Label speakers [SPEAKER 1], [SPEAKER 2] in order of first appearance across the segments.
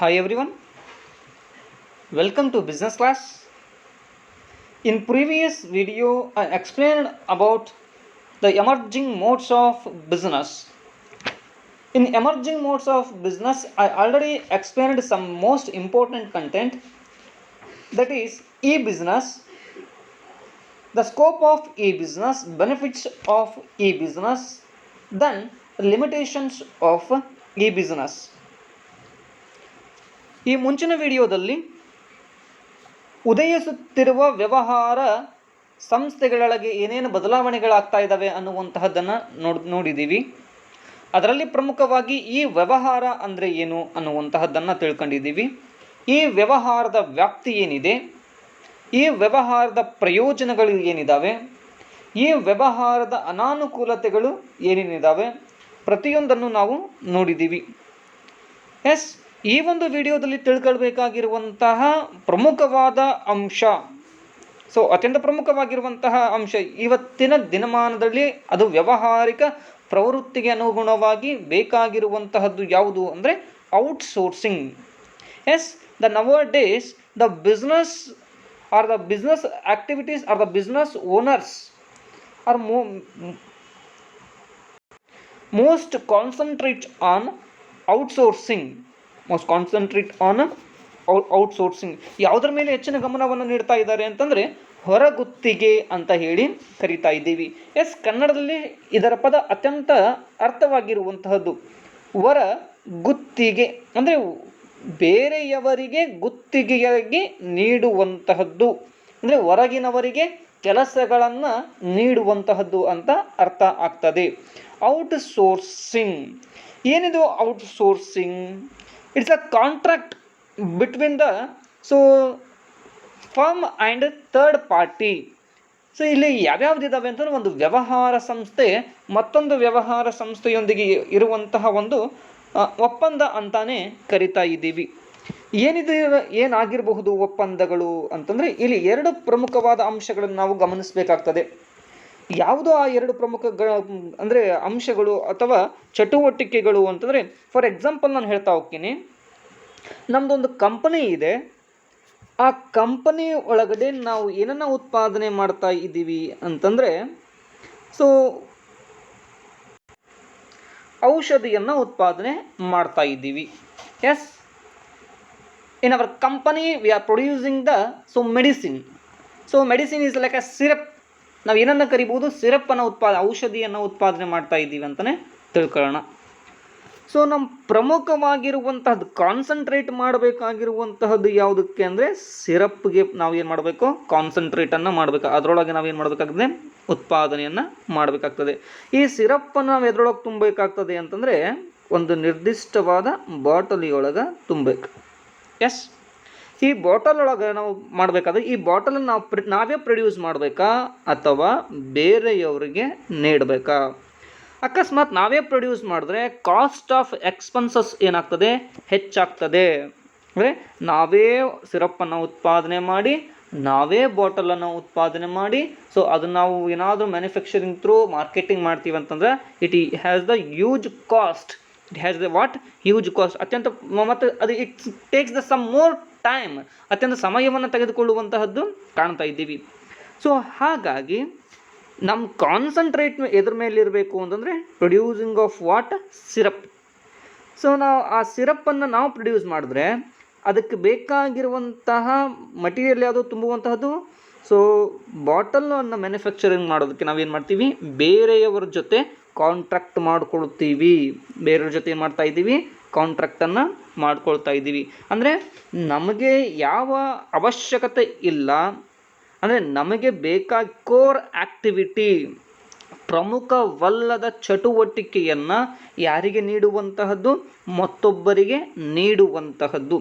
[SPEAKER 1] Hi everyone, welcome to business class. In previous video I explained about the emerging modes of business. In emerging modes of business I already explained some most important content, that is e-business, the scope of e-business, benefits of e-business, then limitations of e-business. ಈ ಮುಂಚಿನ ವಿಡಿಯೋದಲ್ಲಿ ಉದಯಿಸುತ್ತಿರುವ ವ್ಯವಹಾರ ಸಂಸ್ಥೆಗಳೊಳಗೆ ಏನೇನು ಬದಲಾವಣೆಗಳಾಗ್ತಾ ಇದ್ದಾವೆ ಅನ್ನುವಂತಹದ್ದನ್ನು ನೋಡಿದ್ದೀವಿ. ಅದರಲ್ಲಿ ಪ್ರಮುಖವಾಗಿ ಈ ವ್ಯವಹಾರ ಅಂದರೆ ಏನು ಅನ್ನುವಂತಹದ್ದನ್ನು ತಿಳ್ಕೊಂಡಿದ್ದೀವಿ. ಈ ವ್ಯವಹಾರದ ವ್ಯಾಪ್ತಿ ಏನಿದೆ, ಈ ವ್ಯವಹಾರದ ಪ್ರಯೋಜನಗಳು ಏನಿದ್ದಾವೆ, ಈ ವ್ಯವಹಾರದ ಅನಾನುಕೂಲತೆಗಳು ಏನೇನಿದ್ದಾವೆ, ಪ್ರತಿಯೊಂದನ್ನು ನಾವು ನೋಡಿದ್ದೀವಿ. ಈ ಒಂದು ವಿಡಿಯೋದಲ್ಲಿ ತಿಳ್ಕೊಳ್ಬೇಕಾಗಿರುವಂತಹ ಪ್ರಮುಖವಾದ ಅಂಶ, ಅತ್ಯಂತ ಪ್ರಮುಖವಾಗಿರುವಂತಹ ಅಂಶ ಇವತ್ತಿನ ದಿನಮಾನದಲ್ಲಿ ಅದು ವ್ಯಾವಹಾರಿಕ ಪ್ರವೃತ್ತಿಗೆ ಅನುಗುಣವಾಗಿ ಬೇಕಾಗಿರುವಂತಹದ್ದು ಯಾವುದು ಅಂದರೆ outsourcing. The nowadays the business or the business activities or the business owners are most concentrate on outsourcing. Outsourcing ಯಾವುದರ ಮೇಲೆ ಹೆಚ್ಚಿನ ಗಮನವನ್ನು ನೀಡ್ತಾ ಇದ್ದಾರೆ ಅಂತಂದರೆ ಹೊರಗುತ್ತಿಗೆ ಅಂತ ಹೇಳಿ ಕರಿತಾ ಇದ್ದೀವಿ. ಕನ್ನಡದಲ್ಲಿ ಇದರ ಪದ ಅತ್ಯಂತ ಅರ್ಥವಾಗಿರುವಂತಹದ್ದು ಹೊರ ಗುತ್ತಿಗೆ ಅಂದರೆ ಬೇರೆಯವರಿಗೆ ಗುತ್ತಿಗೆಯಾಗಿ ನೀಡುವಂತಹದ್ದು, ಅಂದರೆ ಹೊರಗಿನವರಿಗೆ ಕೆಲಸಗಳನ್ನು ನೀಡುವಂತಹದ್ದು ಅಂತ ಅರ್ಥ ಆಗ್ತದೆ. ಔಟ್ಸೋರ್ಸಿಂಗ್ ಏನಿದು outsourcing? It's a contract between the firm and third party. ಇಲ್ಲಿ ಯಾವ್ಯಾವ್ದಿದ್ದಾವೆ ಅಂತಂದರೆ, ಒಂದು ವ್ಯವಹಾರ ಸಂಸ್ಥೆ ಮತ್ತೊಂದು ವ್ಯವಹಾರ ಸಂಸ್ಥೆಯೊಂದಿಗೆ ಇರುವಂತಹ ಒಂದು ಒಪ್ಪಂದ ಅಂತಾನೆ ಕರಿತಾ ಇದ್ದೀವಿ. ಏನಾಗಿರಬಹುದು ಒಪ್ಪಂದಗಳು ಅಂತಂದರೆ, ಇಲ್ಲಿ ಎರಡು ಪ್ರಮುಖವಾದ ಅಂಶಗಳನ್ನು ನಾವು ಗಮನಿಸಬೇಕಾಗ್ತದೆ. ಯಾವುದು ಆ ಎರಡು ಪ್ರಮುಖ ಅಂದರೆ ಅಂಶಗಳು ಅಥವಾ ಚಟುವಟಿಕೆಗಳು ಅಂತಂದರೆ, ಫಾರ್ ಎಕ್ಸಾಂಪಲ್ ನಾನು ಹೇಳ್ತಾ ಹೋಗ್ತೀನಿ. ನಮ್ಮದೊಂದು ಕಂಪನಿ ಇದೆ, ಆ ಕಂಪನಿ ಒಳಗಡೆ ನಾವು ಏನನ್ನ ಉತ್ಪಾದನೆ ಮಾಡ್ತಾ ಇದ್ದೀವಿ ಅಂತಂದರೆ, ಔಷಧಿಯನ್ನು ಉತ್ಪಾದನೆ ಮಾಡ್ತಾ ಇದ್ದೀವಿ. In our company we are producing the medicine. Medicine is like a syrup. ನಾವು ಏನನ್ನು ಕರಿಬಹುದು, ಸಿರಪ್ಪನ್ನು ಔಷಧಿಯನ್ನು ಉತ್ಪಾದನೆ ಮಾಡ್ತಾ ಇದ್ದೀವಿ ಅಂತಲೇ ತಿಳ್ಕೊಳ್ಳೋಣ. ನಮ್ಮ ಪ್ರಮುಖವಾಗಿರುವಂತಹದ್ದು ಕಾನ್ಸಂಟ್ರೇಟ್ ಮಾಡಬೇಕಾಗಿರುವಂತಹದ್ದು ಯಾವುದಕ್ಕೆ ಅಂದರೆ ಸಿರಪ್ಗೆ ನಾವು ಏನು ಮಾಡಬೇಕು, ಕಾನ್ಸಂಟ್ರೇಟನ್ನು ಮಾಡಬೇಕು. ಅದರೊಳಗೆ ನಾವೇನು ಮಾಡಬೇಕಾಗ್ತದೆ, ಉತ್ಪಾದನೆಯನ್ನು ಮಾಡಬೇಕಾಗ್ತದೆ. ಈ ಸಿರಪ್ಪನ್ನು ನಾವು ಎದ್ರೊಳಗೆ ತುಂಬಬೇಕಾಗ್ತದೆ ಅಂತಂದರೆ ಒಂದು ನಿರ್ದಿಷ್ಟವಾದ ಬಾಟಲಿಯೊಳಗೆ ತುಂಬಬೇಕು. ಈ ಬಾಟಲ್ ಒಳಗೆ ನಾವು ಮಾಡಬೇಕಾದ್ರೆ ಈ ಬಾಟಲನ್ನು ನಾವೇ ಪ್ರೊಡ್ಯೂಸ್ ಮಾಡಬೇಕಾ ಅಥವಾ ಬೇರೆಯವರಿಗೆ ನೀಡಬೇಕಾ? ಅಕಸ್ಮಾತ್ ನಾವೇ ಪ್ರೊಡ್ಯೂಸ್ ಮಾಡಿದ್ರೆ ಕಾಸ್ಟ್ ಆಫ್ ಎಕ್ಸ್ಪೆನ್ಸಸ್ ಏನಾಗ್ತದೆ, ಹೆಚ್ಚಾಗ್ತದೆ. ಅಂದರೆ ನಾವೇ ಸಿರಪ್ಪನ್ನು ಉತ್ಪಾದನೆ ಮಾಡಿ, ನಾವೇ ಬಾಟಲನ್ನು ಉತ್ಪಾದನೆ ಮಾಡಿ, ಅದನ್ನು ನಾವು ಏನಾದರೂ ಮ್ಯಾನುಫ್ಯಾಕ್ಚರಿಂಗ್ ಥ್ರೂ ಮಾರ್ಕೆಟಿಂಗ್ ಮಾಡ್ತೀವಿ ಅಂತಂದರೆ it has the huge cost. It has the huge cost. ಅತ್ಯಂತ ಮತ್ತು ಅದು it takes the some more time. ಅತ್ಯಂತ ಸಮಯವನ್ನು ತೆಗೆದುಕೊಳ್ಳುವಂತಹದ್ದು ಕಾಣ್ತಾ ಇದ್ದೀವಿ. ಹಾಗಾಗಿ ನಮ್ಮ ಕಾನ್ಸಂಟ್ರೇಟ್ ಎದ್ರ ಮೇಲೆ ಇರಬೇಕು ಅಂತಂದರೆ ಪ್ರೊಡ್ಯೂಸಿಂಗ್ ಆಫ್ ಸಿರಪ್. ನಾವು ಆ ಸಿರಪ್ಪನ್ನು ನಾವು ಪ್ರೊಡ್ಯೂಸ್ ಮಾಡಿದ್ರೆ ಅದಕ್ಕೆ ಬೇಕಾಗಿರುವಂತಹ ಮಟೀರಿಯಲ್ ಯಾವುದು ತುಂಬುವಂತಹದ್ದು. ಬಾಟಲನ್ನು ಮ್ಯಾನುಫ್ಯಾಕ್ಚರಿಂಗ್ ಮಾಡೋದಕ್ಕೆ ನಾವೇನು ಮಾಡ್ತೀವಿ, ಬೇರೆಯವರ ಜೊತೆ ಕಾಂಟ್ರಾಕ್ಟ್ ಮಾಡ್ಕೊಳ್ತೀವಿ. ಬೇರೆಯವ್ರ ಜೊತೆ ಏನು ಮಾಡ್ತಾ ಇದ್ದೀವಿ, ಕಾಂಟ್ರಾಕ್ಟನ್ನು ಮಾಡ್ಕೊಳ್ತಾ ಇದ್ದೀವಿ. ಅಂದರೆ ನಮಗೆ ಯಾವ ಅವಶ್ಯಕತೆ ಇಲ್ಲ, ಅಂದರೆ ನಮಗೆ ಬೇಕಾದ ಕೋರ್ ಆಕ್ಟಿವಿಟಿ, ಪ್ರಮುಖವಲ್ಲದ ಚಟುವಟಿಕೆಯನ್ನು ಯಾರಿಗೆ ನೀಡುವಂತಹದ್ದು, ಮತ್ತೊಬ್ಬರಿಗೆ ನೀಡುವಂತಹದ್ದು.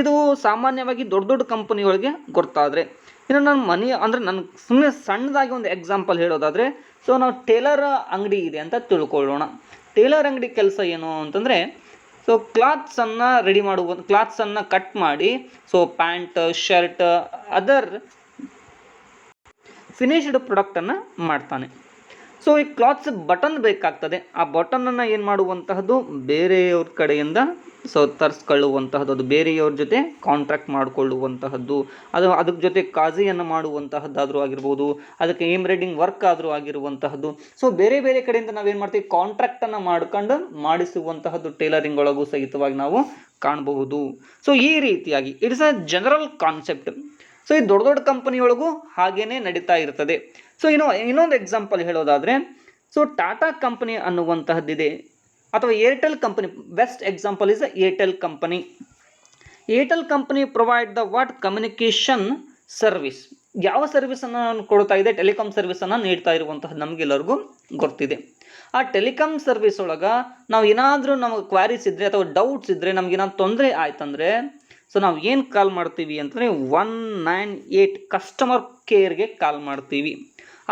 [SPEAKER 1] ಇದು ಸಾಮಾನ್ಯವಾಗಿ ದೊಡ್ಡ ದೊಡ್ಡ ಕಂಪನಿಗಳಿಗೆ ಗೊತ್ತಾದರೆ. ಇನ್ನು ನನ್ನ ಮನೆ ಅಂದರೆ ನನಗೆ ಸುಮ್ಮನೆ ಸಣ್ಣದಾಗಿ ಒಂದು ಎಕ್ಸಾಂಪಲ್ ಹೇಳೋದಾದರೆ, ನಾವು ಟೇಲರ್ ಅಂಗಡಿ ಇದೆ ಅಂತ ತಿಳ್ಕೊಳ್ಳೋಣ. ಟೇಲರ್ ಅಂಗಡಿ ಕೆಲಸ ಏನು ಅಂತಂದರೆ, ಕ್ಲಾತ್ಸನ್ನು ರೆಡಿ ಕ್ಲಾತ್ಸನ್ನು ಕಟ್ ಮಾಡಿ ಪ್ಯಾಂಟ್, ಶರ್ಟ್, ಅದರ್ ಫಿನಿಶ್ಡ್ ಪ್ರಾಡಕ್ಟನ್ನು ಮಾಡ್ತಾನೆ. ಈ ಕ್ಲಾತ್ಸ್ ಬಟನ್ ಬೇಕಾಗ್ತದೆ. ಆ ಬಟನನ್ನು ಏನು ಮಾಡುವಂತಹದ್ದು ಬೇರೆಯವ್ರ ಕಡೆಯಿಂದ ಸೊ ತರಿಸ್ಕೊಳ್ಳುವಂತಹದ್ದು, ಅದು ಬೇರೆಯವ್ರ ಜೊತೆ ಕಾಂಟ್ರಾಕ್ಟ್ ಮಾಡಿಕೊಳ್ಳುವಂತಹದ್ದು, ಅದ್ರ ಜೊತೆ ಕಾಜಿಯನ್ನು ಮಾಡುವಂತಹದ್ದಾದರೂ ಆಗಿರ್ಬೋದು, ಅದಕ್ಕೆ ಎಂಬ್ರಾಯ್ಡಿಂಗ್ ವರ್ಕ್ ಆದರೂ ಆಗಿರುವಂತಹದ್ದು. ಸೊ ಬೇರೆ ಬೇರೆ ಕಡೆಯಿಂದ ನಾವೇನು ಮಾಡ್ತೀವಿ, ಕಾಂಟ್ರಾಕ್ಟನ್ನು ಮಾಡ್ಕೊಂಡು ಮಾಡಿಸುವಂತಹದ್ದು ಟೇಲರಿಂಗ್ ಒಳಗೂ ಸಹಿತವಾಗಿ ನಾವು ಕಾಣಬಹುದು. ಸೊ ಈ ರೀತಿಯಾಗಿ it's a general concept. So ಈ ದೊಡ್ಡ ದೊಡ್ಡ ಕಂಪನಿಯೊಳಗೂ ಹಾಗೇನೆ ನಡೀತಾ ಇರ್ತದೆ. ಸೊ ಇನ್ನೊಂದು ಎಕ್ಸಾಂಪಲ್ ಹೇಳೋದಾದರೆ, ಸೊ ಟಾಟಾ ಕಂಪನಿ ಅನ್ನುವಂತಹದ್ದಿದೆ, ಅಥವಾ Airtel company. Best example is Airtel company. Airtel company provide the what communication service. ಯಾವ ಸರ್ವಿಸನ್ನು ಕೊಡ್ತಾ ಇದೆ? ಟೆಲಿಕಾಂ ಸರ್ವಿಸನ್ನು ನೀಡ್ತಾ ಇರುವಂತಹ ನಮಗೆಲ್ಲರಿಗೂ ಗೊತ್ತಿದೆ. ಆ ಟೆಲಿಕಾಂ ಸರ್ವಿಸ್ ಒಳಗೆ ನಾವು ಏನಾದರೂ ನಮಗೆ ಕ್ವಾರೀಸ್ ಇದ್ದರೆ ಅಥವಾ ಡೌಟ್ಸ್ ಇದ್ದರೆ, ನಮಗೇನಾದ್ರು ತೊಂದರೆ ಆಯ್ತಂದರೆ, ಸೊ ನಾವು ಏನು ಕಾಲ್ ಮಾಡ್ತೀವಿ ಅಂತಂದರೆ 198 ಕಸ್ಟಮರ್ ಕೇರ್ಗೆ ಕಾಲ್ ಮಾಡ್ತೀವಿ.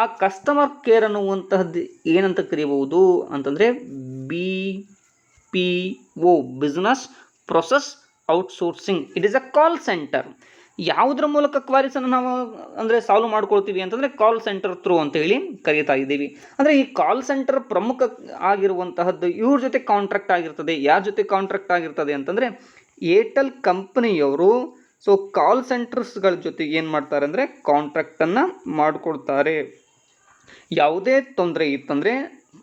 [SPEAKER 1] ಆ ಕಸ್ಟಮರ್ ಕೇರ್ ಅನ್ನುವಂತಹದ್ದು ಏನಂತ ಕರೀಬಹುದು ಅಂತಂದರೆ BPO, business process outsourcing. It is a call centre. ಯಾವುದರ ಮೂಲಕ ಕ್ವಾರೀಸನ್ನು ನಾವು ಅಂದರೆ ಸಾಲ್ವ್ ಮಾಡ್ಕೊಳ್ತೀವಿ ಅಂತಂದರೆ ಕಾಲ್ ಸೆಂಟರ್ ಥ್ರೂ ಅಂತ ಹೇಳಿ ಕರೀತಾ ಇದ್ದೀವಿ. ಅಂದರೆ ಈ ಕಾಲ್ ಸೆಂಟರ್ ಪ್ರಮುಖ ಆಗಿರುವಂತಹದ್ದು ಇವ್ರ ಜೊತೆ ಕಾಂಟ್ರಾಕ್ಟ್ ಆಗಿರ್ತದೆ. ಯಾರ ಜೊತೆ ಕಾಂಟ್ರಾಕ್ಟ್ ಆಗಿರ್ತದೆ ಅಂತಂದರೆ ಏರ್ಟೆಲ್ ಕಂಪನಿಯವರು ಸೊ ಕಾಲ್ ಸೆಂಟರ್ಸ್ಗಳ ಜೊತೆಗೆ ಏನು ಮಾಡ್ತಾರೆ ಅಂದರೆ ಕಾಂಟ್ರಾಕ್ಟನ್ನು ಮಾಡಿಕೊಡ್ತಾರೆ. ಯಾವುದೇ ತೊಂದರೆ ಇತ್ತಂದರೆ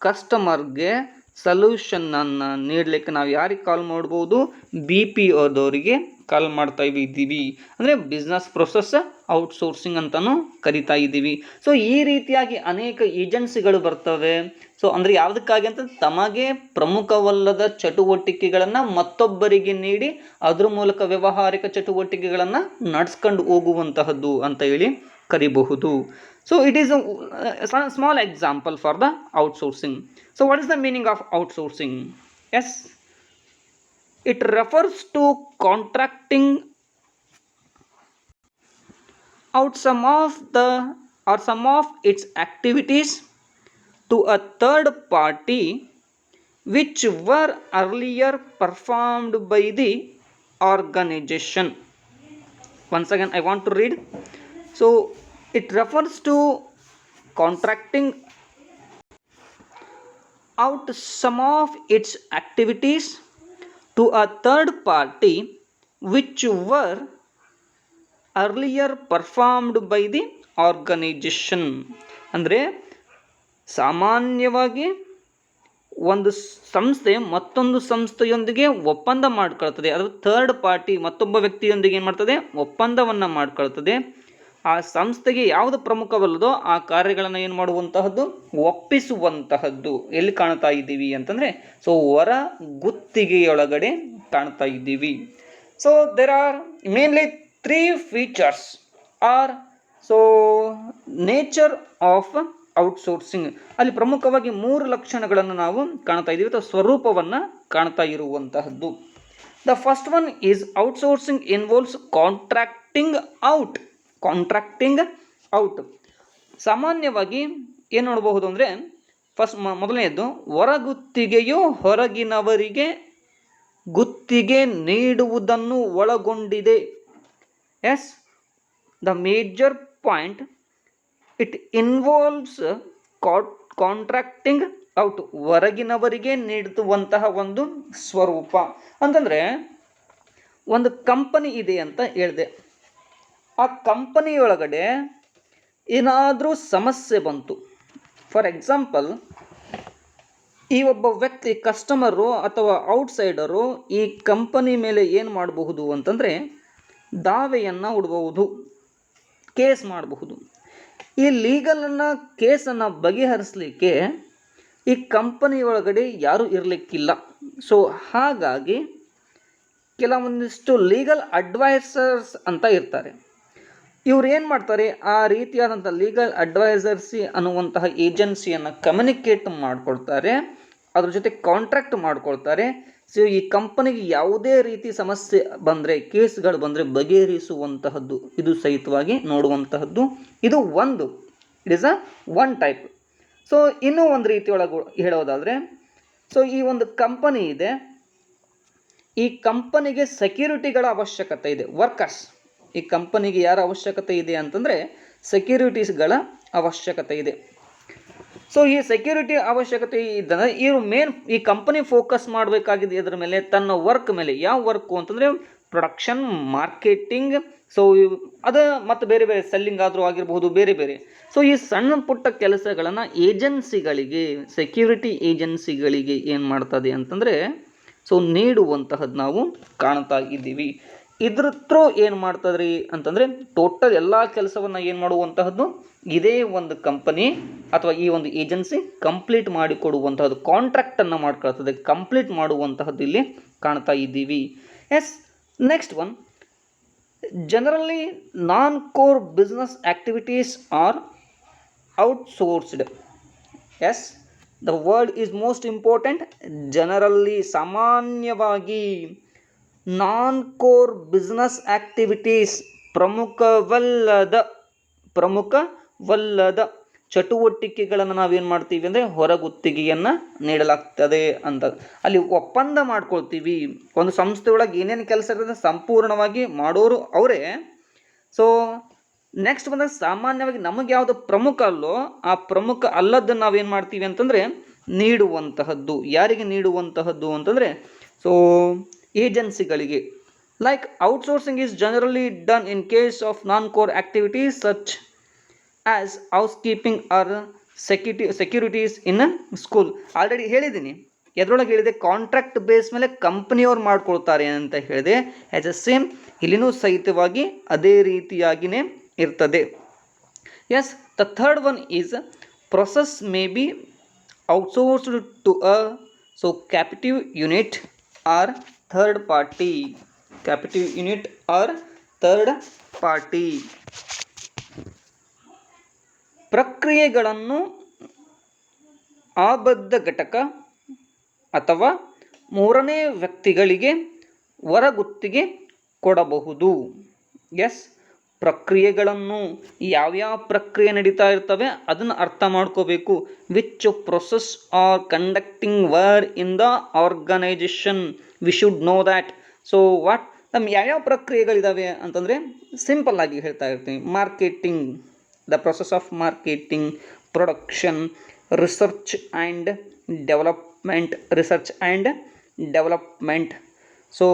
[SPEAKER 1] ಕಸ್ಟಮರ್ಗೆ ಸೊಲ್ಯೂಷನನ್ನು ನೀಡಲಿಕ್ಕೆ ನಾವು ಯಾರಿಗೆ ಕಾಲ್ ಮಾಡ್ಬೋದು? BPOದವರಿಗೆ ಕಾಲ್ ಮಾಡ್ತಾ ಇದ್ದೀವಿ. ಅಂದರೆ ಬಿಸ್ನೆಸ್ ಪ್ರೊಸೆಸ್ ಔಟ್ಸೋರ್ಸಿಂಗ್ ಅಂತಲೂ ಕರಿತಾ ಇದ್ದೀವಿ. ಸೊ ಈ ರೀತಿಯಾಗಿ ಅನೇಕ ಏಜೆನ್ಸಿಗಳು ಬರ್ತವೆ. ಸೊ ಅಂದರೆ ಯಾವುದಕ್ಕಾಗಿ ಅಂತ ತಮಗೆ ಪ್ರಮುಖವಲ್ಲದ ಚಟುವಟಿಕೆಗಳನ್ನು ಮತ್ತೊಬ್ಬರಿಗೆ ನೀಡಿ ಅದ್ರ ಮೂಲಕ ವ್ಯಾವಹಾರಿಕ ಚಟುವಟಿಕೆಗಳನ್ನು ನಡೆಸ್ಕೊಂಡು ಹೋಗುವಂತಹದ್ದು ಅಂತ ಹೇಳಿ ಕರಿಬಹುದು. So it is a small example for the outsourcing. So what is the meaning of outsourcing? Yes, it refers to contracting out some of its activities to a third party which were earlier performed by the organization. Once again I want to read. So it refers to contracting out some of its activities to a third party which were earlier performed by the organization. ಅಂದರೆ ಸಾಮಾನ್ಯವಾಗಿ ಒಂದು ಸಂಸ್ಥೆ ಮತ್ತೊಂದು ಸಂಸ್ಥೆಯೊಂದಿಗೆ ಒಪ್ಪಂದ ಮಾಡ್ಕೊಳ್ತದೆ. ಅದು third party ಮತ್ತೊಬ್ಬ ವ್ಯಕ್ತಿಯೊಂದಿಗೆ ಏನು ಮಾಡ್ತದೆ? ಒಪ್ಪಂದವನ್ನು ಮಾಡ್ಕೊಳ್ತದೆ. ಆ ಸಂಸ್ಥೆಗೆ ಯಾವುದು ಪ್ರಮುಖವಲ್ಲದೋ ಆ ಕಾರ್ಯಗಳನ್ನು ಏನು ಮಾಡುವಂತಹದ್ದು? ಒಪ್ಪಿಸುವಂತಹದ್ದು. ಎಲ್ಲಿ ಕಾಣ್ತಾ ಇದ್ದೀವಿ ಅಂತಂದರೆ ಸೊ ಹೊರ ಗುತ್ತಿಗೆಯೊಳಗಡೆ ಕಾಣ್ತಾ ಇದ್ದೀವಿ. So there are mainly 3 features are so nature of outsourcing. ಅಲ್ಲಿ ಪ್ರಮುಖವಾಗಿ 3 ಲಕ್ಷಣಗಳನ್ನು ನಾವು ಕಾಣ್ತಾ ಇದ್ದೀವಿ ಅಥವಾ ಸ್ವರೂಪವನ್ನು ಕಾಣ್ತಾ ಇರುವಂತಹದ್ದು. The first one is outsourcing involves contracting out. ಸಾಮಾನ್ಯವಾಗಿ ಏನು ನೋಡಬಹುದು ಅಂದರೆ ಮೊದಲನೆಯದು ಹೊರಗುತ್ತಿಗೆಯು ಹೊರಗಿನವರಿಗೆ ಗುತ್ತಿಗೆ ನೀಡುವುದನ್ನು ಒಳಗೊಂಡಿದೆ. Yes, the major point, it involves contracting out, ಹೊರಗಿನವರಿಗೆ ನೀಡುವಂತಹ ಒಂದು ಸ್ವರೂಪ. ಅಂತಂದರೆ ಒಂದು ಕಂಪನಿ ಇದೆ ಅಂತ ಹೇಳಿದೆ. ಆ ಕಂಪನಿಯೊಳಗಡೆ ಏನಾದರೂ ಸಮಸ್ಯೆ ಬಂತು. ಫಾರ್ ಎಕ್ಸಾಂಪಲ್, ಈ ಒಬ್ಬ ವ್ಯಕ್ತಿ ಕಸ್ಟಮರು ಅಥವಾ ಔಟ್ಸೈಡರು ಈ ಕಂಪನಿ ಮೇಲೆ ಏನು ಮಾಡಬಹುದು ಅಂತಂದರೆ ದಾವೆಯನ್ನು ಹೂಡಬಹುದು, ಕೇಸ್ ಮಾಡಬಹುದು. ಈ ಲೀಗಲನ್ನು ಕೇಸನ್ನು ಬಗೆಹರಿಸಲಿಕ್ಕೆ ಈ ಕಂಪನಿಯೊಳಗಡೆ ಯಾರೂ ಇರಲಿಕ್ಕಿಲ್ಲ. ಸೊ ಹಾಗಾಗಿ ಕೆಲವೊಂದಿಷ್ಟು ಲೀಗಲ್ ಅಡ್ವೈಸರ್ಸ್ ಅಂತ ಇರ್ತಾರೆ. ಇವ್ರು ಏನು ಮಾಡ್ತಾರೆ? ಆ ರೀತಿಯಾದಂಥ ಲೀಗಲ್ ಅಡ್ವೈಸರ್ಸಿ ಅನ್ನುವಂತಹ ಏಜೆನ್ಸಿಯನ್ನು ಕಮ್ಯುನಿಕೇಟ್ ಮಾಡಿಕೊಳ್ತಾರೆ, ಅದ್ರ ಜೊತೆ ಕಾಂಟ್ರಾಕ್ಟ್ ಮಾಡ್ಕೊಳ್ತಾರೆ. ಸೊ ಈ ಕಂಪನಿಗೆ ಯಾವುದೇ ರೀತಿ ಸಮಸ್ಯೆ ಬಂದರೆ, ಕೇಸ್ಗಳು ಬಂದರೆ ಬಗೆಹರಿಸುವಂತಹದ್ದು ಇದು ಸಹಿತವಾಗಿ ನೋಡುವಂತಹದ್ದು. ಇದು ಒಂದು, it is one type. So ಇನ್ನೂ ಒಂದು ರೀತಿಯೊಳಗೆ ಹೇಳೋದಾದರೆ, ಸೊ ಈ ಒಂದು ಕಂಪನಿ ಇದೆ, ಈ ಕಂಪನಿಗೆ ಸೆಕ್ಯೂರಿಟಿಗಳ ಅವಶ್ಯಕತೆ ಇದೆ. ವರ್ಕರ್ಸ್, ಈ ಕಂಪನಿಗೆ ಯಾರ ಅವಶ್ಯಕತೆ ಇದೆ ಅಂತಂದರೆ ಸೆಕ್ಯೂರಿಟೀಸ್ಗಳ ಅವಶ್ಯಕತೆ ಇದೆ. ಸೊ ಈ ಸೆಕ್ಯೂರಿಟಿ ಅವಶ್ಯಕತೆ ಇದ್ದಂದ್ರೆ ಈ ಕಂಪನಿ ಫೋಕಸ್ ಮಾಡಬೇಕಾಗಿದೆ ಇದರ ಮೇಲೆ, ತನ್ನ ವರ್ಕ್ ಮೇಲೆ. ಯಾವ ವರ್ಕು ಅಂತಂದರೆ ಪ್ರೊಡಕ್ಷನ್, ಮಾರ್ಕೆಟಿಂಗ್, ಸೊ ಅದು ಮತ್ತು ಬೇರೆ ಬೇರೆ ಸೆಲ್ಲಿಂಗ್ ಆದರೂ ಆಗಿರಬಹುದು, ಬೇರೆ ಬೇರೆ. ಸೊ ಈ ಸಣ್ಣ ಪುಟ್ಟ ಕೆಲಸಗಳನ್ನು ಏಜೆನ್ಸಿಗಳಿಗೆ, ಸೆಕ್ಯೂರಿಟಿ ಏಜೆನ್ಸಿಗಳಿಗೆ ಏನು ಮಾಡ್ತದೆ ಅಂತಂದರೆ ಸೊ ನೀಡುವಂತಹದ್ದು ನಾವು ಕಾಣ್ತಾ ಇದ್ದೀವಿ. ಇದ್ರ ಥ್ರೂ ಏನು ಮಾಡ್ತದ್ರಿ ಅಂತಂದರೆ ಟೋಟಲ್ ಎಲ್ಲ ಕೆಲಸವನ್ನು ಏನು ಮಾಡುವಂತಹದ್ದು ಇದೇ ಒಂದು ಕಂಪನಿ ಅಥವಾ ಈ ಒಂದು ಏಜೆನ್ಸಿ ಕಂಪ್ಲೀಟ್ ಮಾಡಿಕೊಡುವಂತಹದ್ದು, ಕಾಂಟ್ರಾಕ್ಟನ್ನು ಮಾಡ್ಕೊಳ್ತದೆ, ಕಂಪ್ಲೀಟ್ ಮಾಡುವಂತಹದ್ದು ಇಲ್ಲಿ ಕಾಣ್ತಾ ಇದ್ದೀವಿ. Yes, next one, generally non core business activities are outsourced. Yes, the word is most important. Generally, ಸಾಮಾನ್ಯವಾಗಿ, ನಾನ್ ಕೋರ್ ಬಿಸ್ನೆಸ್ ಆಕ್ಟಿವಿಟೀಸ್, ಪ್ರಮುಖವಲ್ಲದ ಚಟುವಟಿಕೆಗಳನ್ನು ನಾವೇನು ಮಾಡ್ತೀವಿ ಅಂದರೆ ಹೊರಗುತ್ತಿಗೆಯನ್ನು ನೀಡಲಾಗ್ತದೆ ಅಂತ. ಅಲ್ಲಿ ಒಪ್ಪಂದ ಮಾಡ್ಕೊಳ್ತೀವಿ. ಒಂದು ಸಂಸ್ಥೆಯೊಳಗೆ ಏನೇನು ಕೆಲಸ ಇರ್ತದೆ ಸಂಪೂರ್ಣವಾಗಿ ಮಾಡೋರು ಅವರೇ. ಸೊ ನೆಕ್ಸ್ಟ್ ಬಂದಾಗ ಸಾಮಾನ್ಯವಾಗಿ ನಮಗೆ ಯಾವುದು ಪ್ರಮುಖ ಅಲ್ಲೋ ಆ ಪ್ರಮುಖ ಅಲ್ಲದನ್ನು ನಾವೇನು ಮಾಡ್ತೀವಿ ಅಂತಂದರೆ ನೀಡುವಂತಹದ್ದು. ಯಾರಿಗೆ ನೀಡುವಂತಹದ್ದು ಅಂತಂದರೆ ಸೊ ಏಜೆನ್ಸಿಗಳಿಗೆ. Like outsourcing is generally done in case of non core activities such as housekeeping or securities in school. Already ಹೇಳಿದ್ದೀನಿ, ಎದ್ರೊಳಗೆ ಹೇಳಿದೆ ಕಾಂಟ್ರಾಕ್ಟ್ ಬೇಸ್ ಮೇಲೆ ಕಂಪನಿಯವ್ರು ಮಾಡ್ಕೊಳ್ತಾರೆ ಅಂತ ಹೇಳಿದೆ. ಆ್ಯಸ್ ಎ ಸೇಮ್ ಇಲ್ಲಿನೂ ಸಹಿತವಾಗಿ ಅದೇ ರೀತಿಯಾಗಿಯೇ ಇರ್ತದೆ. Yes, the third one is process may be outsourced to a so captive unit or third party. Captive unit or third party. ಪ್ರಕ್ರಿಯೆಗಳನ್ನು ಆಬದ್ಧ ಘಟಕ ಅಥವಾ ಮೂರನೇ ವ್ಯಕ್ತಿಗಳಿಗೆ ಹೊರಗುತ್ತಿಗೆ ಕೊಡಬಹುದು. ಎಸ್, ಪ್ರಕ್ರಿಯೆಗಳನ್ನು ಯಾವ್ಯಾವ ಪ್ರಕ್ರಿಯೆ ನಡೀತಾ ಇರ್ತವೆ ಅದನ್ನು ಅರ್ಥ ಮಾಡ್ಕೋಬೇಕು. Which process are conducting were in the organisation, we should know that. So what ನಮ್ಮ ಯಾವ್ಯಾವ ಪ್ರಕ್ರಿಯೆಗಳಿದ್ದಾವೆ ಅಂತಂದರೆ ಸಿಂಪಲ್ ಆಗಿ ಹೇಳ್ತಾ ಇರ್ತೀನಿ. Marketing, the process of marketing, production, research and development, so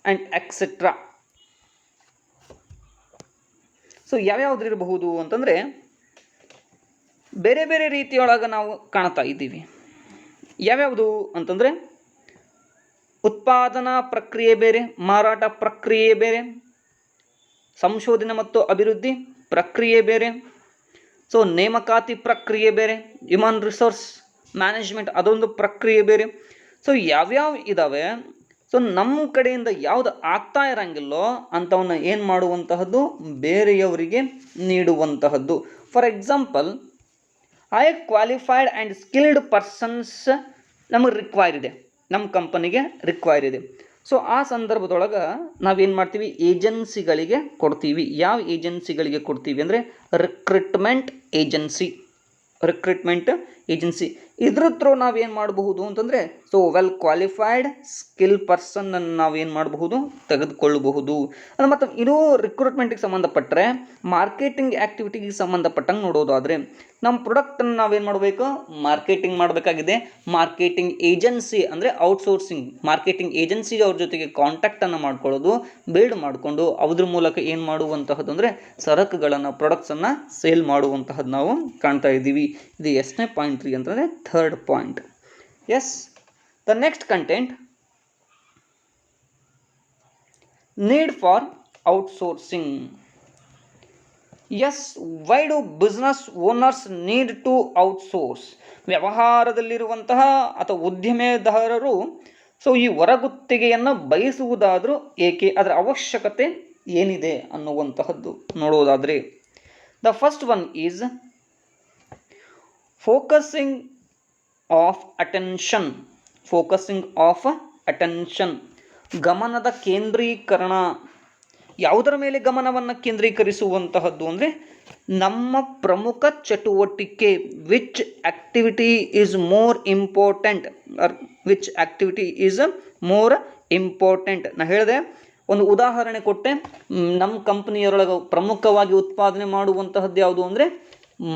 [SPEAKER 1] and etcetera. So ಯಾವ್ಯಾವ್ದು ಇರಬಹುದು ಅಂತಂದರೆ ಬೇರೆ ಬೇರೆ ರೀತಿಯೊಳಗೆ ನಾವು ಕಾಣ್ತಾ ಇದ್ದೀವಿ. ಯಾವ್ಯಾವುದು ಅಂತಂದರೆ ಉತ್ಪಾದನಾ ಪ್ರಕ್ರಿಯೆ ಬೇರೆ, ಮಾರಾಟ ಪ್ರಕ್ರಿಯೆ ಬೇರೆ, ಸಂಶೋಧನೆ ಮತ್ತು ಅಭಿವೃದ್ಧಿ ಪ್ರಕ್ರಿಯೆ ಬೇರೆ, ಸೊ ನೇಮಕಾತಿ ಪ್ರಕ್ರಿಯೆ ಬೇರೆ, ಹ್ಯೂಮನ್ ರಿಸೋರ್ಸ್ ಮ್ಯಾನೇಜ್ಮೆಂಟ್ ಅದೊಂದು ಪ್ರಕ್ರಿಯೆ ಬೇರೆ. ಸೊ ಯಾವ್ಯಾವ ಇದ್ದಾವೆ, ಸೊ ನಮ್ಮ ಕಡೆಯಿಂದ ಯಾವುದು ಆಗ್ತಾ ಇರೋಂಗಿಲ್ಲೋ ಅಂಥವನ್ನ ಏನು ಮಾಡುವಂತಹದ್ದು ಬೇರೆಯವರಿಗೆ ನೀಡುವಂತಹದ್ದು. For example, I qualified and skilled persons ನಮಗೆ ರಿಕ್ವೈರ್ ಇದೆ, ನಮ್ಮ ಕಂಪನಿಗೆ ರಿಕ್ವೈರ್ ಇದೆ. ಸೊ ಆ ಸಂದರ್ಭದೊಳಗೆ ನಾವೇನು ಮಾಡ್ತೀವಿ, ಏಜೆನ್ಸಿಗಳಿಗೆ ಕೊಡ್ತೀವಿ. ಯಾವ ಏಜೆನ್ಸಿಗಳಿಗೆ ಕೊಡ್ತೀವಿ ಅಂದರೆ ರಿಕ್ರೂಟ್ಮೆಂಟ್ ಏಜೆನ್ಸಿ. ಇದ್ರ ಥ್ರೂ ನಾವೇನು ಮಾಡಬಹುದು ಅಂತಂದರೆ ಸೊ ವೆಲ್ ಕ್ವಾಲಿಫೈಡ್ ಸ್ಕಿಲ್ ಪರ್ಸನ್ನನ್ನು ನಾವೇನು ಮಾಡಬಹುದು, ತೆಗೆದುಕೊಳ್ಳಬಹುದು. ಅದು ಮತ್ತು ಇದು ರಿಕ್ರೂಟ್ಮೆಂಟಿಗೆ ಸಂಬಂಧಪಟ್ಟರೆ ಮಾರ್ಕೆಟಿಂಗ್ ಆ್ಯಕ್ಟಿವಿಟಿಗೆ ಸಂಬಂಧಪಟ್ಟಂಗೆ ನೋಡೋದಾದರೆ ನಮ್ಮ ಪ್ರಾಡಕ್ಟನ್ನು ನಾವೇನು ಮಾಡಬೇಕು, ಮಾರ್ಕೆಟಿಂಗ್ ಮಾಡಬೇಕಾಗಿದೆ. ಮಾರ್ಕೆಟಿಂಗ್ ಏಜೆನ್ಸಿ ಅಂದರೆ ಔಟ್ಸೋರ್ಸಿಂಗ್, ಮಾರ್ಕೆಟಿಂಗ್ ಏಜೆನ್ಸಿ ಅವ್ರ ಜೊತೆಗೆ ಕಾಂಟ್ಯಾಕ್ಟನ್ನು ಮಾಡ್ಕೊಳ್ಳೋದು, ಬಿಲ್ಡ್ ಮಾಡಿಕೊಂಡು ಅದ್ರ ಮೂಲಕ ಏನು ಮಾಡುವಂತಹದ್ದು ಅಂದರೆ ಸರಕುಗಳನ್ನು, ಪ್ರಾಡಕ್ಟ್ಸನ್ನು ಸೇಲ್ ಮಾಡುವಂತಹದ್ದು ನಾವು ಕಾಣ್ತಾ ಇದ್ದೀವಿ. ಇದು ಎಷ್ಟನೇ ಪಾಯಿಂಟ್ ರೀ ಅಂತಂದರೆ third point. Yes, the next content, need for outsourcing. Yes, why do business owners need to outsource? ವ್ಯವಹಾರದಲ್ಲಿರುವಂತಹ ಅಥವಾ ಉದ್ಯಮೆದಾರರು ಸೊ ಈ ಹೊರಗುತ್ತಿಗೆಯನ್ನು ಬಯಸುವುದಾದರೂ ಏಕೆ, ಅದರ ಅವಶ್ಯಕತೆ ಏನಿದೆ ಅನ್ನುವಂತಹದ್ದು ನೋಡೋದಾದರೆ the first one is focusing of attention, ಗಮನದ ಕೇಂದ್ರೀಕರಣ. ಯಾವುದರ ಮೇಲೆ ಗಮನವನ್ನು ಕೇಂದ್ರೀಕರಿಸುವಂತಹದ್ದು ಅಂದರೆ ನಮ್ಮ ಪ್ರಮುಖ ಚಟುವಟಿಕೆ, which activity is more important. ನಾ ಹೇಳಿದೆ, ಒಂದು ಉದಾಹರಣೆ ಕೊಟ್ಟೆ. ನಮ್ಮ ಕಂಪನಿಯರೊಳಗೆ ಪ್ರಮುಖವಾಗಿ ಉತ್ಪಾದನೆ ಮಾಡುವಂತಹದ್ದು ಯಾವುದು ಅಂದರೆ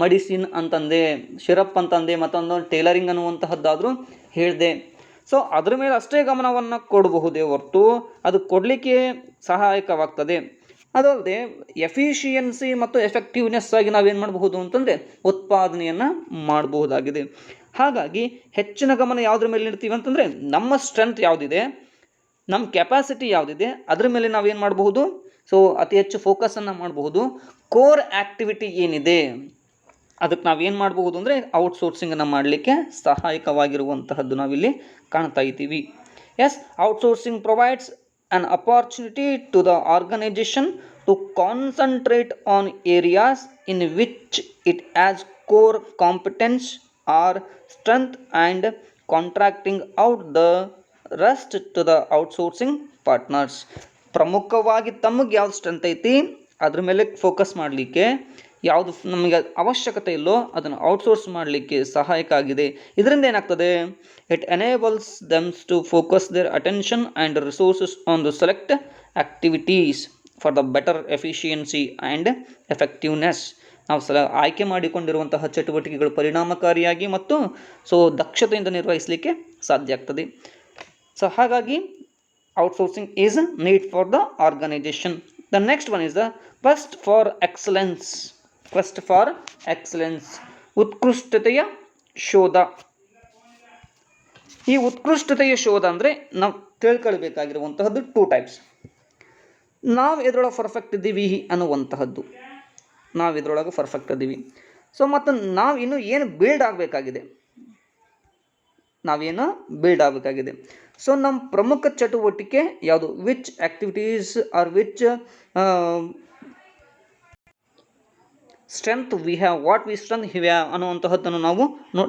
[SPEAKER 1] ಮೆಡಿಸಿನ್ ಅಂತಂದೆ, ಸಿರಪ್ ಅಂತಂದೆ, ಮತ್ತೊಂದು ಟೇಲರಿಂಗ್ ಅನ್ನುವಂತಹದ್ದಾದರೂ ಹೇಳಿದೆ. ಸೊ ಅದ್ರ ಮೇಲೆ ಅಷ್ಟೇ ಗಮನವನ್ನು ಕೊಡಬಹುದೇ ಹೊರತು ಅದು ಕೊಡಲಿಕ್ಕೆ ಸಹಾಯಕವಾಗ್ತದೆ. ಅದಲ್ಲದೆ ಎಫಿಷಿಯನ್ಸಿ ಮತ್ತು ಎಫೆಕ್ಟಿವ್ನೆಸ್ ಆಗಿ ನಾವೇನು ಮಾಡಬಹುದು ಅಂತಂದರೆ ಉತ್ಪಾದನೆಯನ್ನು ಮಾಡಬಹುದಾಗಿದೆ. ಹಾಗಾಗಿ ಹೆಚ್ಚಿನ ಗಮನ ಯಾವುದ್ರ ಮೇಲೆ ಇಡ್ತೀವಿ ಅಂತಂದರೆ ನಮ್ಮ ಸ್ಟ್ರೆಂತ್ ಯಾವುದಿದೆ, ನಮ್ಮ ಕೆಪಾಸಿಟಿ ಯಾವುದಿದೆ ಅದ್ರ ಮೇಲೆ ನಾವೇನು ಮಾಡಬಹುದು, ಸೊ ಅತಿ ಹೆಚ್ಚು ಫೋಕಸನ್ನು ಮಾಡಬಹುದು. ಕೋರ್ ಆ್ಯಕ್ಟಿವಿಟಿ ಏನಿದೆ ಅದಕ್ಕೆ ನಾವೇನು ಮಾಡಬಹುದು ಅಂದರೆ ಔಟ್ಸೋರ್ಸಿಂಗನ್ನು ಮಾಡಲಿಕ್ಕೆ ಸಹಾಯಕವಾಗಿರುವಂತಹದ್ದು ನಾವಿಲ್ಲಿ ಕಾಣ್ತಾ ಇದ್ದೀವಿ. Yes, outsourcing provides an opportunity to the organization to concentrate on areas in which it has core competence or strength and contracting out the rest to the outsourcing partners. ಪ್ರಮುಖವಾಗಿ ತಮಗೆ ಯಾವ್ದು ಸ್ಟ್ರೆಂತ್ ಐತಿ ಅದ್ರ ಮೇಲೆ ಫೋಕಸ್ ಮಾಡಲಿಕ್ಕೆ, ಯಾವುದು ನಮಗೆ ಅವಶ್ಯಕತೆ ಇಲ್ಲೋ ಅದನ್ನು ಔಟ್ಸೋರ್ಸ್ ಮಾಡಲಿಕ್ಕೆ ಸಹಾಯಕ ಆಗಿದೆ. ಇದರಿಂದ ಏನಾಗ್ತದೆ, it enables them to focus their attention and resources on the select activities for the better efficiency and effectiveness. ನಾವು ಆಯ್ಕೆ ಮಾಡಿಕೊಂಡಿರುವಂತಹ ಚಟುವಟಿಕೆಗಳು ಪರಿಣಾಮಕಾರಿಯಾಗಿ ಮತ್ತು ದಕ್ಷತೆಯಿಂದ ನಿರ್ವಹಿಸಲಿಕ್ಕೆ ಸಾಧ್ಯ ಆಗ್ತದೆ. ಸೊ ಹಾಗಾಗಿ outsourcing is need for the organisation. The next one is the quest for excellence. Quest for excellence, ಉತ್ಕೃಷ್ಟತೆಯ ಶೋಧ. ಈ ಉತ್ಕೃಷ್ಟತೆಯ ಶೋಧ ಅಂದರೆ ನಾವು ತಿಳ್ಕೊಳ್ಬೇಕಾಗಿರುವಂತಹದ್ದು 2 ಟೈಪ್ಸ್. ನಾವು ಇದರೊಳಗೆ ಪರ್ಫೆಕ್ಟ್ ಇದ್ದೀವಿ ಅನ್ನುವಂತಹದ್ದು, ನಾವು ಇದರೊಳಗೆ ಪರ್ಫೆಕ್ಟ್ ಇದ್ದೀವಿ. ಸೊ ಮತ್ತು ನಾವು ಇನ್ನೂ ಏನು ಬಿಲ್ಡ್ ಆಗಬೇಕಾಗಿದೆ, ಸೊ ನಮ್ಮ ಪ್ರಮುಖ ಚಟುವಟಿಕೆ ಯಾವುದು, which activities are which strength we have, what we strength have ಅನ್ನುವಂತಹದ್ದನ್ನು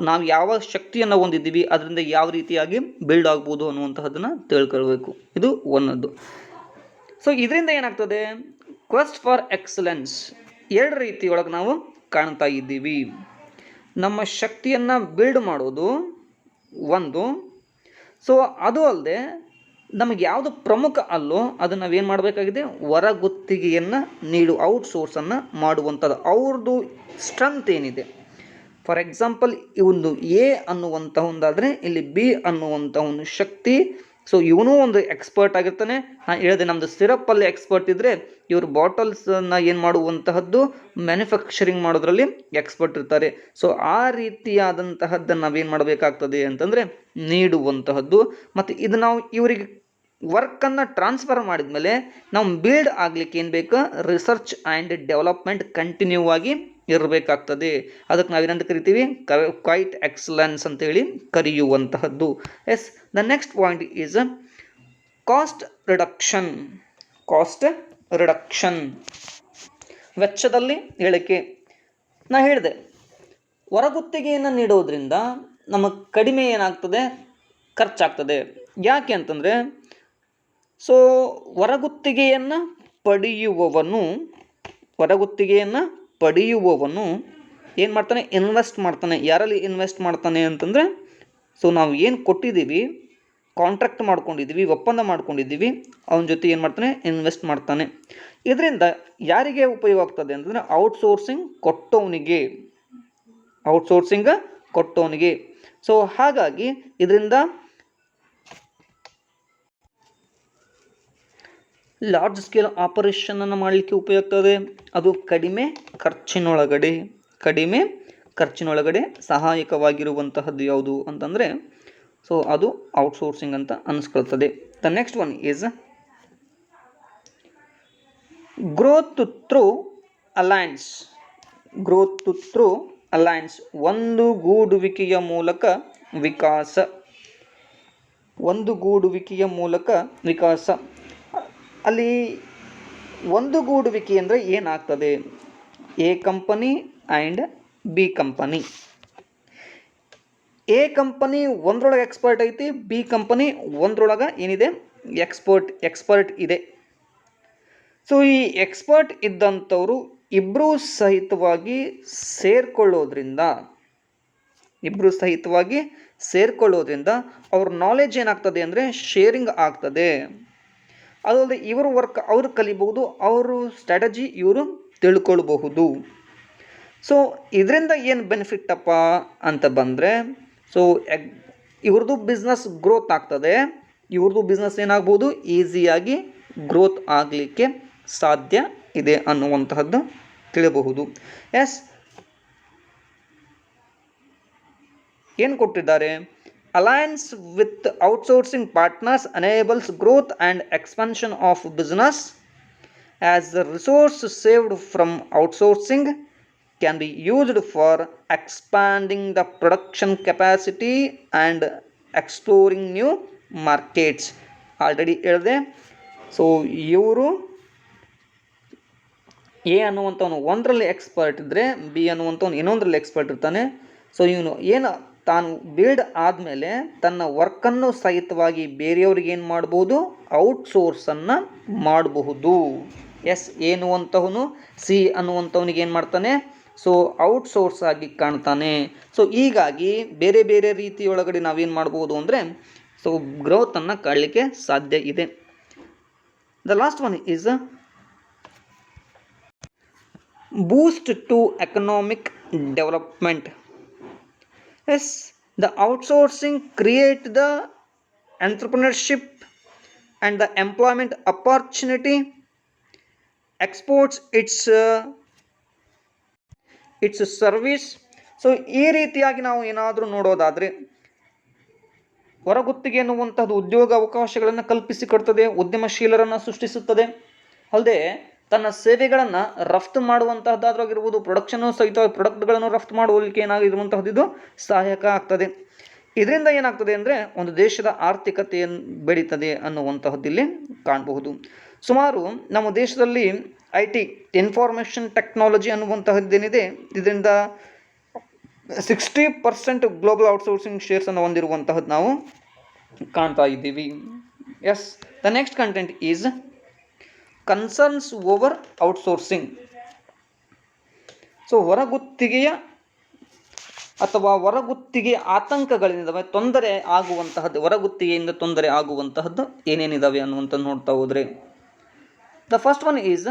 [SPEAKER 1] ನಾವು ಯಾವ ಶಕ್ತಿಯನ್ನು ಹೊಂದಿದ್ದೀವಿ, ಅದರಿಂದ ಯಾವ ರೀತಿಯಾಗಿ ಬಿಲ್ಡ್ ಆಗ್ಬೋದು ಅನ್ನುವಂತಹದ್ದನ್ನು ತಿಳ್ಕೊಳ್ಬೇಕು. ಇದು ಒಂದದ್ದು. ಸೊ ಇದರಿಂದ ಏನಾಗ್ತದೆ, ಕ್ವೆಸ್ಟ್ ಫಾರ್ ಎಕ್ಸಲೆನ್ಸ್ 2 ರೀತಿಯೊಳಗೆ ನಾವು ಕಾಣ್ತಾ ಇದ್ದೀವಿ. ನಮ್ಮ ಶಕ್ತಿಯನ್ನು ಬಿಲ್ಡ್ ಮಾಡೋದು ಒಂದು, ಸೊ ಅದು ಅಲ್ಲದೆ ನಮಗೆ ಯಾವುದು ಪ್ರಮುಖ ಅಲ್ಲೋ ಅದನ್ನು ನಾವೇನು ಮಾಡಬೇಕಾಗಿದೆ, ಹೊರಗುತ್ತಿಗೆಯನ್ನು ಔಟ್ಸೋರ್ಸನ್ನು ಮಾಡುವಂಥದ್ದು. ಅವ್ರದ್ದು ಸ್ಟ್ರೆಂತ್ ಏನಿದೆ, ಫಾರ್ ಎಕ್ಸಾಂಪಲ್ ಇವನು ಎ ಅನ್ನುವಂಥ ಒಂದಾದರೆ ಇಲ್ಲಿ ಬಿ ಅನ್ನುವಂಥ ಒಂದು ಶಕ್ತಿ, ಸೊ ಇವನು ಒಂದು ಎಕ್ಸ್ಪರ್ಟ್ ಆಗಿರ್ತಾನೆ. ನಾನು ಹೇಳಿದೆ ನಮ್ಮದು ಸಿರಪ್ಪಲ್ಲಿ ಎಕ್ಸ್ಪರ್ಟ್ ಇದ್ದರೆ ಇವರು ಬಾಟಲ್ಸನ್ನು ಏನು ಮಾಡುವಂತಹದ್ದು ಮ್ಯಾನುಫ್ಯಾಕ್ಚರಿಂಗ್ ಮಾಡೋದ್ರಲ್ಲಿ ಎಕ್ಸ್ಪರ್ಟ್ ಇರ್ತಾರೆ. ಸೊ ಆ ರೀತಿಯಾದಂತಹದ್ದನ್ನು ನಾವೇನು ಮಾಡಬೇಕಾಗ್ತದೆ ಅಂತಂದರೆ ನೀಡುವಂತಹದ್ದು. ಮತ್ತು ಇದು ನಾವು ಇವರಿಗೆ ವರ್ಕನ್ನು ಟ್ರಾನ್ಸ್ಫರ್ ಮಾಡಿದ ಮೇಲೆ ನಾವು ಬಿಲ್ಡ್ ಆಗಲಿಕ್ಕೆ ಏನು ಬೇಕು, ರಿಸರ್ಚ್ ಆ್ಯಂಡ್ ಡೆವಲಪ್ಮೆಂಟ್ ಕಂಟಿನ್ಯೂ ಆಗಿ ಇರಬೇಕಾಗ್ತದೆ. ಅದಕ್ಕೆ ನಾವೇನಂತ ಕರಿತೀವಿ, ಕ್ವೈಟ್ ಎಕ್ಸಲೆನ್ಸ್ ಅಂತೇಳಿ ಕರೆಯುವಂತಹದ್ದು. Yes, the next point is cost reduction. ವೆಚ್ಚದಲ್ಲಿ ಇಳಿಕೆ. ನಾ ಹೇಳಿದೆ ಹೊರಗುತ್ತಿಗೆಯನ್ನು ನೀಡೋದ್ರಿಂದ ನಮಗೆ ಕಡಿಮೆ ಏನಾಗ್ತದೆ, ಖರ್ಚಾಗ್ತದೆ. ಯಾಕೆ ಅಂತಂದರೆ, ಸೊ ಹೊರಗುತ್ತಿಗೆಯನ್ನು ಪಡೆಯುವವನು ಏನು ಮಾಡ್ತಾನೆ, ಇನ್ವೆಸ್ಟ್ ಮಾಡ್ತಾನೆ. ಯಾರಲ್ಲಿ ಇನ್ವೆಸ್ಟ್ ಮಾಡ್ತಾನೆ ಅಂತಂದರೆ, ಸೊ ನಾವು ಏನು ಕೊಟ್ಟಿದ್ದೀವಿ, ಕಾಂಟ್ರಾಕ್ಟ್ ಮಾಡ್ಕೊಂಡಿದ್ದೀವಿ, ಒಪ್ಪಂದ ಮಾಡ್ಕೊಂಡಿದ್ದೀವಿ, ಅವನ ಜೊತೆ ಏನು ಮಾಡ್ತಾನೆ, ಇನ್ವೆಸ್ಟ್ ಮಾಡ್ತಾನೆ. ಇದರಿಂದ ಯಾರಿಗೆ ಉಪಯೋಗ ಆಗ್ತದೆ ಅಂತಂದರೆ ಔಟ್ಸೋರ್ಸಿಂಗ್ ಕೊಟ್ಟವನಿಗೆ. ಸೊ ಹಾಗಾಗಿ ಇದರಿಂದ ಲಾರ್ಜ್ ಸ್ಕೇಲ್ ಆಪರೇಷನನ್ನು ಮಾಡಲಿಕ್ಕೆ ಉಪಯೋಗ ಆಗ್ತದೆ. ಅದು ಕಡಿಮೆ ಖರ್ಚಿನೊಳಗಡೆ ಸಹಾಯಕವಾಗಿರುವಂತಹದ್ದು ಯಾವುದು ಅಂತಂದರೆ, ಸೊ ಅದು ಔಟ್ಸೋರ್ಸಿಂಗ್ ಅಂತ ಅನಿಸ್ಕೊಳ್ತದೆ. The next one is growth through alliance. ಒಂದುಗೂಡುವಿಕೆಯ ಮೂಲಕ ವಿಕಾಸ. ಅಲ್ಲಿ ಒಂದುಗೂಡುವಿಕೆ ಅಂದರೆ ಏನಾಗ್ತದೆ, A company and B company. A company ಒಂದರೊಳಗೆ ಎಕ್ಸ್ಪರ್ಟ್ ಐತಿ, ಬಿ ಕಂಪನಿ ಒಂದರೊಳಗೆ ಏನಿದೆ, ಎಕ್ಸ್ಪರ್ಟ್ ಇದೆ. ಸೊ ಈ ಎಕ್ಸ್ಪರ್ಟ್ ಇದ್ದಂಥವರು ಇಬ್ಬರೂ ಸಹಿತವಾಗಿ ಸೇರ್ಕೊಳ್ಳೋದ್ರಿಂದ ಅವ್ರ ನಾಲೆಜ್ ಏನಾಗ್ತದೆ ಅಂದರೆ ಶೇರಿಂಗ್ ಆಗ್ತದೆ. ಅದಲ್ಲದೆ ಇವರು ವರ್ಕ್ ಅವರು ಕಲಿಬಹುದು, ಅವರು ಸ್ಟ್ರಾಟಜಿ ಇವರು ತಿಳ್ಕೊಳ್ಬಹುದು. ಸೊ ಇದರಿಂದ ಏನು ಬೆನಿಫಿಟ್ಟಪ್ಪ ಅಂತ ಬಂದರೆ, ಸೊ ಇವ್ರದ್ದು ಬಿಸ್ನೆಸ್ ಗ್ರೋತ್ ಆಗ್ತದೆ, ಇವ್ರದ್ದು ಬಿಸ್ನೆಸ್ ಏನಾಗ್ಬೋದು, ಈಸಿಯಾಗಿ ಗ್ರೋತ್ ಆಗಲಿಕ್ಕೆ ಸಾಧ್ಯ ಇದೆ ಅನ್ನುವಂತಹದ್ದು ತಿಳಿಯಬಹುದು. ಎಸ್, ಏನು ಕೊಟ್ಟಿದ್ದಾರೆ, alliance with outsourcing partners enables growth and expansion of business as the resource saved from outsourcing can be used for expanding the production capacity and exploring new markets. Already ಹೇಳಿದೆ. So ಇವರು A ಅನ್ನುವಂಥವನು ಒಂದರಲ್ಲಿ expert ಇದ್ದರೆ B ಅನ್ನುವಂಥವನು ಇನ್ನೊಂದರಲ್ಲಿ expert ಇರ್ತಾನೆ. So ಇವನು ಏನು ತಾನು build ಆದಮೇಲೆ ತನ್ನ ವರ್ಕನ್ನು ಸಹಿತವಾಗಿ ಬೇರೆಯವ್ರಿಗೆ ಏನು ಮಾಡ್ಬೋದು, ಔಟ್ಸೋರ್ಸನ್ನು ಮಾಡಬಹುದು. ಎಸ್, ಎನ್ನುವಂಥವನು ಸಿ ಅನ್ನುವಂಥವನಿಗೆ ಏನು ಮಾಡ್ತಾನೆ, ಸೊ ಔಟ್ಸೋರ್ಸ್ ಆಗಿ ಕಾಣ್ತಾನೆ. ಸೊ ಹೀಗಾಗಿ ಬೇರೆ ಬೇರೆ ರೀತಿಯೊಳಗಡೆ ನಾವೇನು ಮಾಡ್ಬೋದು ಅಂದರೆ ಸೊ ಗ್ರೋತನ್ನು ಕಾಣಲಿಕ್ಕೆ ಸಾಧ್ಯ ಇದೆ. The last one is boost to economic development. Yes, the outsourcing create the entrepreneurship and the employment opportunity, exports its service. So ಈ ರೀತಿಯಾಗಿ ನಾವು ಏನಾದರೂ ನೋಡೋದಾದರೆ ಹೊರಗುತ್ತಿಗೆ ಎನ್ನುವಂಥದ್ದು ಉದ್ಯೋಗ ಅವಕಾಶಗಳನ್ನು ಕಲ್ಪಿಸಿಕೊಡ್ತದೆ, ಉದ್ಯಮಶೀಲರನ್ನು ಸೃಷ್ಟಿಸುತ್ತದೆ. ಅಲ್ಲದೆ ತನ್ನ ಸೇವೆಗಳನ್ನು ರಫ್ತು ಮಾಡುವಂತಹದ್ದಾಗಿರ್ಬೋದು, ಪ್ರೊಡಕ್ಷನ್ನು ಸಹಿತ ಪ್ರಾಡಕ್ಟ್ಗಳನ್ನು ರಫ್ತು ಮಾಡುವಲಿಕ್ಕೆ ಏನಾಗಿರುವಂತಹದ್ದು ಇದು ಸಹಾಯಕ ಆಗ್ತದೆ. ಇದರಿಂದ ಏನಾಗ್ತದೆ ಅಂದರೆ ಒಂದು ದೇಶದ ಆರ್ಥಿಕತೆಯನ್ನು ಬೆಳೀತದೆ ಅನ್ನುವಂತಹದ್ದಿಲ್ಲಿ ಕಾಣಬಹುದು. ಸುಮಾರು ನಮ್ಮ ದೇಶದಲ್ಲಿ IT ಇನ್ಫಾರ್ಮೇಷನ್ ಟೆಕ್ನಾಲಜಿ ಅನ್ನುವಂತಹದ್ದೇನಿದೆ, ಇದರಿಂದ 60% ಗ್ಲೋಬಲ್ ಔಟ್ಸೋರ್ಸಿಂಗ್ ಶೇರ್ಸನ್ನು ಹೊಂದಿರುವಂತಹದ್ದು ನಾವು ಕಾಣ್ತಾ ಇದ್ದೀವಿ. Yes, the next content is concerns over outsourcing. So ಹೊರಗುತ್ತಿಗೆಯ ಅಥವಾ ಹೊರಗುತ್ತಿಗೆ ಆತಂಕಗಳಿಂದ ತೊಂದರೆ ಆಗುವಂತಹದ್ದು, ಹೊರಗುತ್ತಿಗೆಯಿಂದ ತೊಂದರೆ ಆಗುವಂತಹದ್ದು ಏನೇನಿದಾವೆ ಅನ್ನುವಂಥದ್ದು ನೋಡ್ತಾ ಹೋದರೆ, the first one is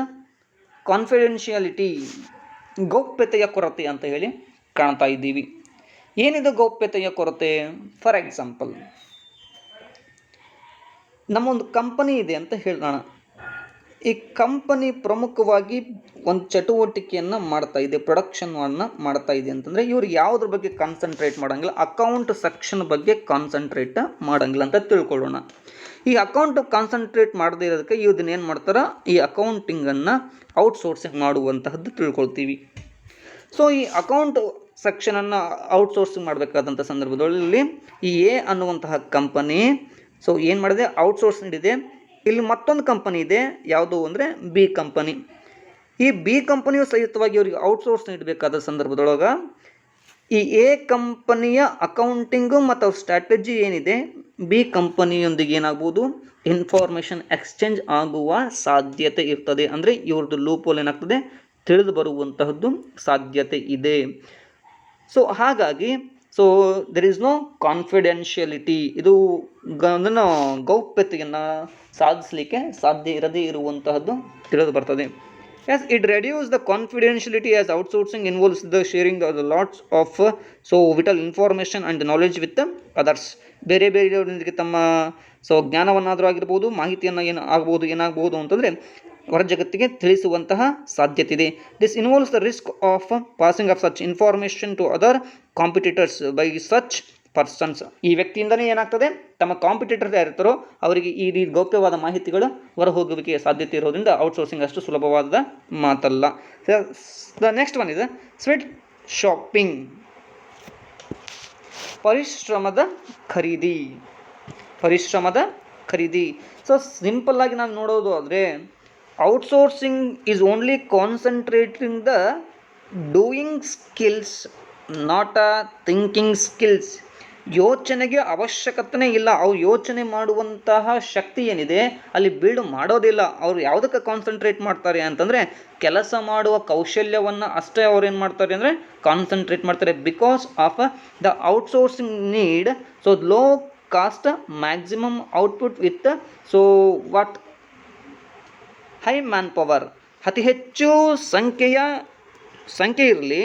[SPEAKER 1] confidentiality, ಗೌಪ್ಯತೆಯ ಕೊರತೆ ಅಂತ ಹೇಳಿ ಕಾಣ್ತಾ ಇದ್ದೀವಿ. ಏನಿದು ಗೌಪ್ಯತೆಯ ಕೊರತೆ? ಫಾರ್ ಎಕ್ಸಾಂಪಲ್, ನಮ್ಮೊಂದು ಕಂಪನಿ ಇದೆ ಅಂತ ಹೇಳೋಣ. ಈ ಕಂಪನಿ ಪ್ರಮುಖವಾಗಿ ಒಂದು ಚಟುವಟಿಕೆಯನ್ನು ಮಾಡ್ತಾ ಇದೆ, ಪ್ರೊಡಕ್ಷನನ್ನು ಮಾಡ್ತಾ ಇದೆ ಅಂತಂದರೆ ಇವರು ಯಾವುದ್ರ ಬಗ್ಗೆ ಕಾನ್ಸಂಟ್ರೇಟ್ ಮಾಡೋಂಗಿಲ್ಲ, ಅಕೌಂಟ್ ಸೆಕ್ಷನ್ ಬಗ್ಗೆ ಕಾನ್ಸಂಟ್ರೇಟ್ ಮಾಡೋಂಗಿಲ್ಲ ಅಂತ ತಿಳ್ಕೊಳ್ಳೋಣ. ಈ ಅಕೌಂಟ್ ಕಾನ್ಸಂಟ್ರೇಟ್ ಮಾಡದೇ ಇರೋದಕ್ಕೆ ಇದನ್ನ ಏನು ಮಾಡ್ತಾರೆ, ಈ ಅಕೌಂಟಿಂಗನ್ನು ಔಟ್ಸೋರ್ಸಿಂಗ್ ಮಾಡುವಂತಹದ್ದು ತಿಳ್ಕೊಳ್ತೀವಿ. ಸೊ ಈ ಅಕೌಂಟ್ ಸೆಕ್ಷನನ್ನು ಔಟ್ಸೋರ್ಸಿಂಗ್ ಮಾಡಬೇಕಾದಂಥ ಸಂದರ್ಭದಲ್ಲಿ ಈ ಎ ಅನ್ನುವಂತಹ ಕಂಪನಿ ಸೊ ಏನು ಮಾಡಿದೆ, ಔಟ್ಸೋರ್ಸ್ ನೀಡಿದೆ. ಇಲ್ಲಿ ಮತ್ತೊಂದು ಕಂಪನಿ ಇದೆ, ಯಾವುದು ಅಂದರೆ ಬಿ ಕಂಪನಿ. ಈ ಬಿ ಕಂಪನಿಯು ಸಹಿತವಾಗಿ ಅವರಿಗೆ ಔಟ್ಸೋರ್ಸ್ ನೀಡಬೇಕಾದ ಸಂದರ್ಭದೊಳಗೆ ಈ ಎ ಕಂಪನಿಯ ಅಕೌಂಟಿಂಗು ಮತ್ತು ಅವ್ರ ಸ್ಟ್ರಾಟಜಿ ಏನಿದೆ ಬಿ ಕಂಪನಿಯೊಂದಿಗೆ ಏನಾಗ್ಬೋದು, ಇನ್ಫಾರ್ಮೇಷನ್ ಎಕ್ಸ್ಚೇಂಜ್ ಆಗುವ ಸಾಧ್ಯತೆ ಇರ್ತದೆ. ಅಂದರೆ ಇವ್ರದ್ದು ಲೂಪೋಲ್ ಏನಾಗ್ತದೆ, ತಿಳಿದು ಬರುವಂತಹದ್ದು ಸಾಧ್ಯತೆ ಇದೆ. ಸೊ ಹಾಗಾಗಿ so there is no confidentiality, ಇದು ಗೌಪ್ಯತೆಯನ್ನು ಸಾಧಿಸಲಿಕ್ಕೆ ಸಾಧ್ಯ ಇರದೇ ಇರುವಂತಹದ್ದು ತಿಳಿದು ಬರ್ತದೆ. Yes, it reduce the confidentiality as outsourcing involves the sharing the lots of so vital information and knowledge with others. ಬೇರೆ ಬೇರೆಯವರೊಂದಿಗೆ ತಮ್ಮ ಸೊ ಜ್ಞಾನವನ್ನಾದರೂ ಆಗಿರ್ಬೋದು, ಮಾಹಿತಿಯನ್ನು ಏನಾಗ್ಬೋದು ಅಂತಂದರೆ ಹೊರ ಜಗತ್ತಿಗೆ ತಿಳಿಸುವಂತಹ ಸಾಧ್ಯತೆ ಇದೆ. This involves the risk of passing of such information to other competitors by such persons. ಈ ವ್ಯಕ್ತಿಯಿಂದನೇ ಏನಾಗ್ತದೆ, ತಮ್ಮ ಕಾಂಪಿಟೇಟರ್ ಯಾರಿರ್ತಾರೋ ಅವರಿಗೆ ಈ ರೀತಿ ಗೌಪ್ಯವಾದ ಮಾಹಿತಿಗಳು ಹೊರ ಹೋಗುವಿಕೆ ಸಾಧ್ಯತೆ ಇರೋದ್ರಿಂದ ಔಟ್ಸೋರ್ಸಿಂಗ್ ಅಷ್ಟು ಸುಲಭವಾದ ಮಾತಲ್ಲ. ದ ನೆಕ್ಸ್ಟ್ ಒನ್ ಇದೆ ಸ್ವೆಟ್ ಶಾಪಿಂಗ್, ಪರಿಶ್ರಮದ ಖರೀದಿ. ಸೊ ಸಿಂಪಲ್ ಆಗಿ ನಾವು ನೋಡೋದು ಆದರೆ outsourcing is only concentrating the doing skills, not a thinking skills. ಯೋಚನೆಗೆ ಅವಶ್ಯಕತೆ ಇಲ್ಲ, ಅವ್ರು ಯೋಚನೆ ಮಾಡುವಂತಹ ಶಕ್ತಿ ಏನಿದೆ ಅಲ್ಲಿ ಬಿಲ್ಡ್ ಮಾಡೋದಿಲ್ಲ. ಅವ್ರು ಯಾವುದಕ್ಕೆ ಕಾನ್ಸಂಟ್ರೇಟ್ ಮಾಡ್ತಾರೆ ಅಂತಂದರೆ ಕೆಲಸ ಮಾಡುವ ಕೌಶಲ್ಯವನ್ನು ಅಷ್ಟೇ ಅವ್ರು ಏನು ಮಾಡ್ತಾರೆ ಅಂದರೆ ಕಾನ್ಸಂಟ್ರೇಟ್ ಮಾಡ್ತಾರೆ. Because of the outsourcing need so low cost maximum output with so what high man power. ಅತಿ ಹೆಚ್ಚು ಸಂಖ್ಯೆ ಇರಲಿ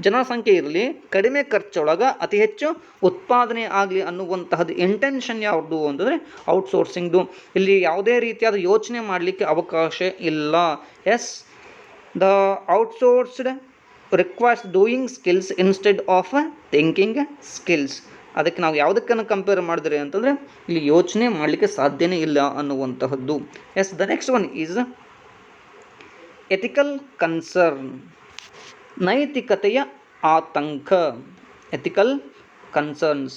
[SPEAKER 1] ಜನಸಂಖ್ಯೆ ಇರಲಿ, ಕಡಿಮೆ ಖರ್ಚೊಳಗೆ ಅತಿ ಹೆಚ್ಚು ಉತ್ಪಾದನೆ ಆಗಲಿ ಅನ್ನುವಂತಹದ್ದು ಇಂಟೆನ್ಷನ್ ಯಾವುದು ಅಂತಂದರೆ ಔಟ್ಸೋರ್ಸಿಂಗ್ದು. ಇಲ್ಲಿ ಯಾವುದೇ ರೀತಿಯಾದ ಯೋಚನೆ ಮಾಡಲಿಕ್ಕೆ ಅವಕಾಶ ಇಲ್ಲ. Yes, the outsourced requires doing skills instead of thinking skills. ಅದಕ್ಕೆ ನಾವು ಯಾವುದಕ್ಕನ್ನು ಕಂಪೇರ್ ಮಾಡಿದ್ರೆ ಅಂತಂದರೆ ಇಲ್ಲಿ ಯೋಚನೆ ಮಾಡಲಿಕ್ಕೆ ಸಾಧ್ಯನೇ ಇಲ್ಲ ಅನ್ನುವಂತಹದ್ದು. Yes, the next one is ethical concern, ನೈತಿಕತೆಯ ಆತಂಕ. ಎಥಿಕಲ್ ಕನ್ಸರ್ನ್ಸ್,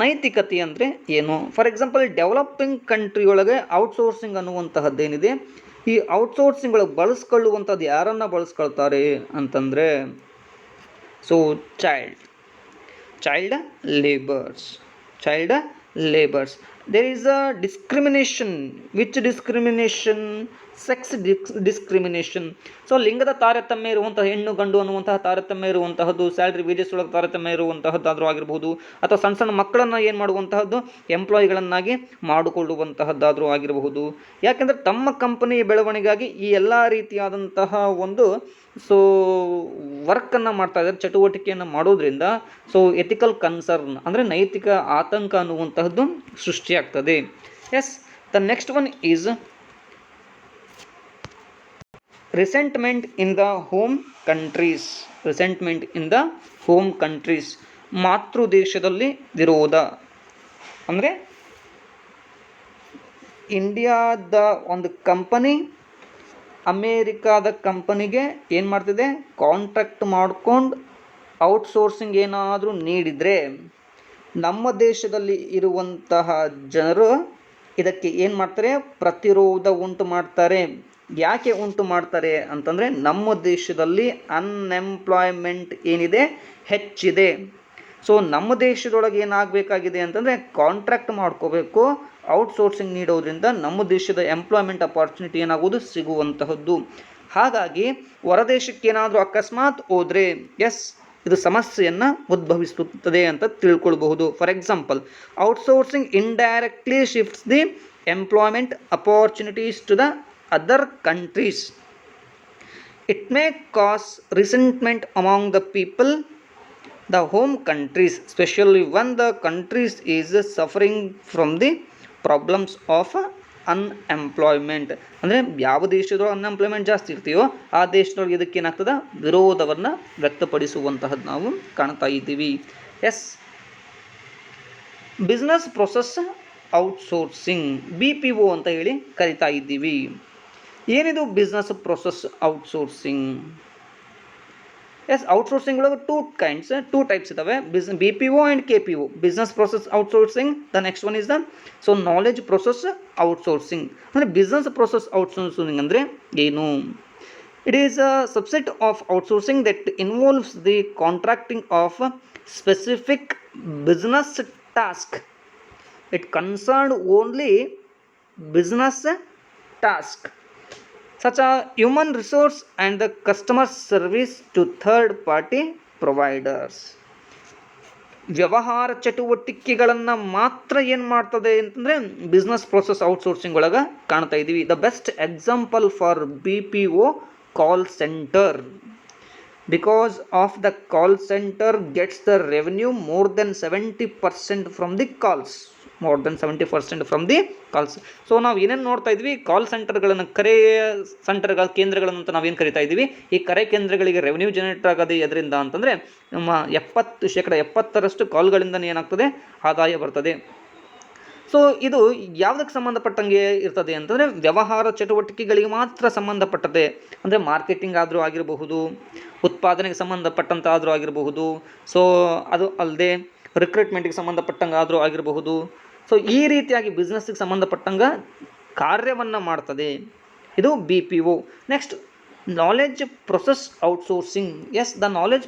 [SPEAKER 1] ನೈತಿಕತೆ ಅಂದರೆ ಏನು? ಫಾರ್ ಎಕ್ಸಾಂಪಲ್ ಡೆವಲಪಿಂಗ್ ಕಂಟ್ರಿ ಒಳಗೆ ಔಟ್ಸೋರ್ಸಿಂಗ್ ಅನ್ನುವಂತಹದ್ದೇನಿದೆ, ಈ ಔಟ್ಸೋರ್ಸಿಂಗ್ ಒಳಗೆ ಬಳಸ್ಕೊಳ್ಳುವಂಥದ್ದು ಯಾರನ್ನು ಬಳಸ್ಕೊಳ್ತಾರೆ ಅಂತಂದರೆ child labours. There is a discrimination. Which discrimination? Sex discrimination. So ಲಿಂಗದ ತಾರತಮ್ಯ ಇರುವಂತಹ, ಹೆಣ್ಣು ಗಂಡು ಅನ್ನುವಂತಹ ತಾರತಮ್ಯ ಇರುವಂತಹದ್ದು, ಸ್ಯಾಲ್ರಿ ವೇಜಸ್ ಒಳಗೆ ತಾರತಮ್ಯ ಇರುವಂತಹದ್ದಾದರೂ ಆಗಿರಬಹುದು, ಅಥವಾ ಸಣ್ಣ ಸಣ್ಣ ಮಕ್ಕಳನ್ನು ಏನು ಮಾಡುವಂತಹದ್ದು ಎಂಪ್ಲಾಯಿಗಳನ್ನಾಗಿ ಮಾಡಿಕೊಳ್ಳುವಂತಹದ್ದಾದರೂ ಆಗಿರಬಹುದು. ಯಾಕೆಂದರೆ ತಮ್ಮ ಕಂಪನಿಯ ಬೆಳವಣಿಗೆಗಾಗಿ ಈ ಎಲ್ಲ ರೀತಿಯಾದಂತಹ ಒಂದು ವರ್ಕನ್ನು ಮಾಡ್ತಾ ಇದ್ದಾರೆ, ಚಟುವಟಿಕೆಯನ್ನು ಮಾಡೋದ್ರಿಂದ ಎಥಿಕಲ್ ಕನ್ಸರ್ನ್ ಅಂದರೆ ನೈತಿಕ ಆತಂಕ ಅನ್ನುವಂತಹದ್ದು ಸೃಷ್ಟಿಯಾಗ್ತದೆ. Yes, the next one is resentment in the home countries. ಮಾತೃ ದೇಶದಲ್ಲಿ ವಿರೋಧ ಅಂದರೆ ಇಂಡಿಯಾದ ಒಂದು ಕಂಪನಿ ಅಮೇರಿಕಾದ ಕಂಪನಿಗೆ ಏನು ಮಾಡ್ತಿದೆ, ಕಾಂಟ್ರಾಕ್ಟ್ ಮಾಡ್ಕೊಂಡು ಔಟ್ಸೋರ್ಸಿಂಗ್ ಏನಾದರೂ ನೀಡಿದರೆ ನಮ್ಮ ದೇಶದಲ್ಲಿ ಇರುವಂತಹ ಜನರು ಇದಕ್ಕೆ ಏನು ಮಾಡ್ತಾರೆ, ಪ್ರತಿರೋಧ ಉಂಟು ಮಾಡ್ತಾರೆ. ಯಾಕೆ ಉಂಟು ಮಾಡ್ತಾರೆ ಅಂತಂದರೆ ನಮ್ಮ ದೇಶದಲ್ಲಿ ಅನ್ಎಂಪ್ಲಾಯ್ಮೆಂಟ್ ಏನಿದೆ ಹೆಚ್ಚಿದೆ. ನಮ್ಮ ದೇಶದೊಳಗೆ ಏನಾಗಬೇಕಾಗಿದೆ ಅಂತಂದರೆ ಕಾಂಟ್ರಾಕ್ಟ್ ಮಾಡ್ಕೋಬೇಕು, ಔಟ್ಸೋರ್ಸಿಂಗ್ ನೀಡೋದ್ರಿಂದ ನಮ್ಮ ದೇಶದ ಎಂಪ್ಲಾಯ್ಮೆಂಟ್ ಅಪಾರ್ಚುನಿಟಿ ಏನಾಗೋದು ಸಿಗುವಂತಹದ್ದು. ಹಾಗಾಗಿ ಹೊರದೇಶಕ್ಕೆ ಏನಾದರೂ ಅಕಸ್ಮಾತ್ ಹೋದರೆ ಎಸ್, ಇದು ಸಮಸ್ಯೆಯನ್ನು ಉದ್ಭವಿಸುತ್ತದೆ ಅಂತ ತಿಳ್ಕೊಳ್ಬಹುದು. For example, outsourcing indirectly shifts the employment opportunities to the other countries. It may cause resentment among the people, the home countries, especially when the countries is suffering from the problems of unemployment. ಅಂದರೆ ಯಾವ ದೇಶದೊಳಗೆ unemployment ಜಾಸ್ತಿ ಇರ್ತೀವೋ ಆ ದೇಶದೊಳಗೆ ಇದಕ್ಕೆ ಏನಾಗ್ತದೆ, ವಿರೋಧವನ್ನು ವ್ಯಕ್ತಪಡಿಸುವಂತಹದ್ದು ನಾವು ಕಾಣ್ತಾ ಇದ್ದೀವಿ. Yes, business process outsourcing, BPO ಅಂತ ಹೇಳಿ ಕರಿತಾ ಇದ್ದೀವಿ. ಏನಿದು business process outsourcing? Yes, outsourcing ಒಳಗೆ ಟೂ ಟೈಪ್ಸ್ ಇದ್ದಾವೆ, BPO and KPO. Business process outsourcing. The next one is the knowledge process outsourcing. ಅಂದರೆ ಬಿಸ್ನೆಸ್ ಪ್ರೊಸೆಸ್ ಔಟ್ಸೋರ್ಸಿಂಗ್ ಅಂದರೆ ಏನು? It is a subset of outsourcing that involves the contracting of specific business task. It concerned only business task such as human resource and the customer service to third party providers. ವ್ಯವಹಾರ ಚಟುವಟಿಕೆಗಳನ್ನು ಮಾತ್ರ ಏನು ಮಾಡ್ತದೆ ಅಂತಂದರೆ business process outsourcing ಒಳಗೆ ಕಾಣ್ತಾ ಇದ್ದೀವಿ. The best example for BPO call centre. Because of the call center gets the revenue more than 70% from the calls. So ನಾವು ಏನೇನು ನೋಡ್ತಾ ಇದ್ವಿ, ಕಾಲ್ ಸೆಂಟರ್ಗಳನ್ನು, ಕರೆ ಸೆಂಟರ್ಗಳ ಕೇಂದ್ರಗಳನ್ನು ಅಂತ ನಾವೇನು ಕರಿತಾ ಇದ್ದೀವಿ. ಈ ಕರೆ ಕೇಂದ್ರಗಳಿಗೆ ರೆವೆನ್ಯೂ ಜನರೇಟ್ ಆಗೋದು ಎದರಿಂದ ಅಂತಂದರೆ ನಮ್ಮ 70% ಕಾಲ್ಗಳಿಂದ ಏನಾಗ್ತದೆ, ಆದಾಯ ಬರ್ತದೆ. ಸೊ ಇದು ಯಾವುದಕ್ಕೆ ಸಂಬಂಧಪಟ್ಟಂಗೆ ಇರ್ತದೆ ಅಂತಂದರೆ ವ್ಯವಹಾರ ಚಟುವಟಿಕೆಗಳಿಗೆ ಮಾತ್ರ ಸಂಬಂಧಪಟ್ಟದೆ. ಅಂದರೆ ಮಾರ್ಕೆಟಿಂಗ್ ಆದರೂ ಆಗಿರಬಹುದು, ಉತ್ಪಾದನೆಗೆ ಸಂಬಂಧಪಟ್ಟಂತ ಆದರೂ ಆಗಿರಬಹುದು, ಸೊ ಅದು ಅಲ್ಲದೆ ರಿಕ್ರೂಟ್ಮೆಂಟ್ಗೆ ಸಂಬಂಧಪಟ್ಟಂಗೆ ಆದರೂ ಆಗಿರಬಹುದು. ಸೊ ಈ ರೀತಿಯಾಗಿ ಬಿಸ್ನೆಸ್ಗೆ ಸಂಬಂಧಪಟ್ಟಂಗೆ ಕಾರ್ಯವನ್ನು ಮಾಡ್ತದೆ ಇದು BPO. Next, knowledge process outsourcing. Yes, the knowledge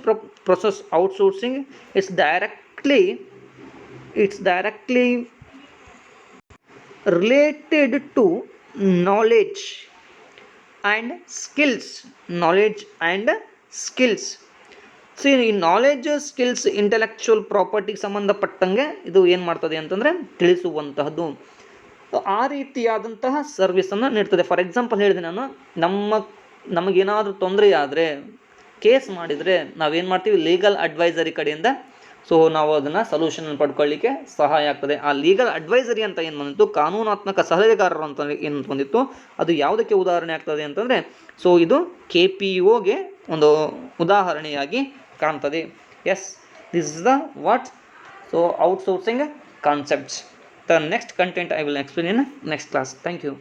[SPEAKER 1] process outsourcing it's directly related to knowledge and skills. So ಈ ನಾಲೆಜ್, ಸ್ಕಿಲ್ಸ್, ಇಂಟೆಲೆಕ್ಚುವಲ್ ಪ್ರಾಪರ್ಟಿಗೆ ಸಂಬಂಧಪಟ್ಟಂಗೆ ಇದು ಏನು ಮಾಡ್ತದೆ ಅಂತಂದರೆ ತಿಳಿಸುವಂತಹದ್ದು. ಆ ರೀತಿಯಾದಂತಹ ಸರ್ವಿಸನ್ನು ನೀಡ್ತದೆ. ಫಾರ್ ಎಕ್ಸಾಂಪಲ್ ಹೇಳಿದೆ ನಾನು, ನಮಗೇನಾದರೂ ತೊಂದರೆ ಆದರೆ ಕೇಸ್ ಮಾಡಿದರೆ ನಾವೇನು ಮಾಡ್ತೀವಿ, ಲೀಗಲ್ ಅಡ್ವೈಸರಿ ಕಡೆಯಿಂದ ಸೊ ನಾವು ಅದನ್ನು ಸೊಲ್ಯೂಷನ್ ಪಡ್ಕೊಳ್ಳಿಕ್ಕೆ ಸಹಾಯ ಆಗ್ತದೆ. ಆ ಲೀಗಲ್ ಅಡ್ವೈಸರಿ ಅಂತ ಏನು ಬಂದಿತ್ತು, ಕಾನೂನಾತ್ಮಕ ಸಲಹೆಗಾರರು ಅಂತ ಏನು ಬಂದಿತ್ತು, ಅದು ಯಾವುದಕ್ಕೆ ಉದಾಹರಣೆ ಆಗ್ತದೆ ಅಂತಂದರೆ ಸೊ ಇದು KPOಗೆ ಒಂದು ಉದಾಹರಣೆಯಾಗಿ ಕಾಣ್ತದೆ. Yes, this is the what so outsourcing concepts. The next content I will explain in next class. Thank you.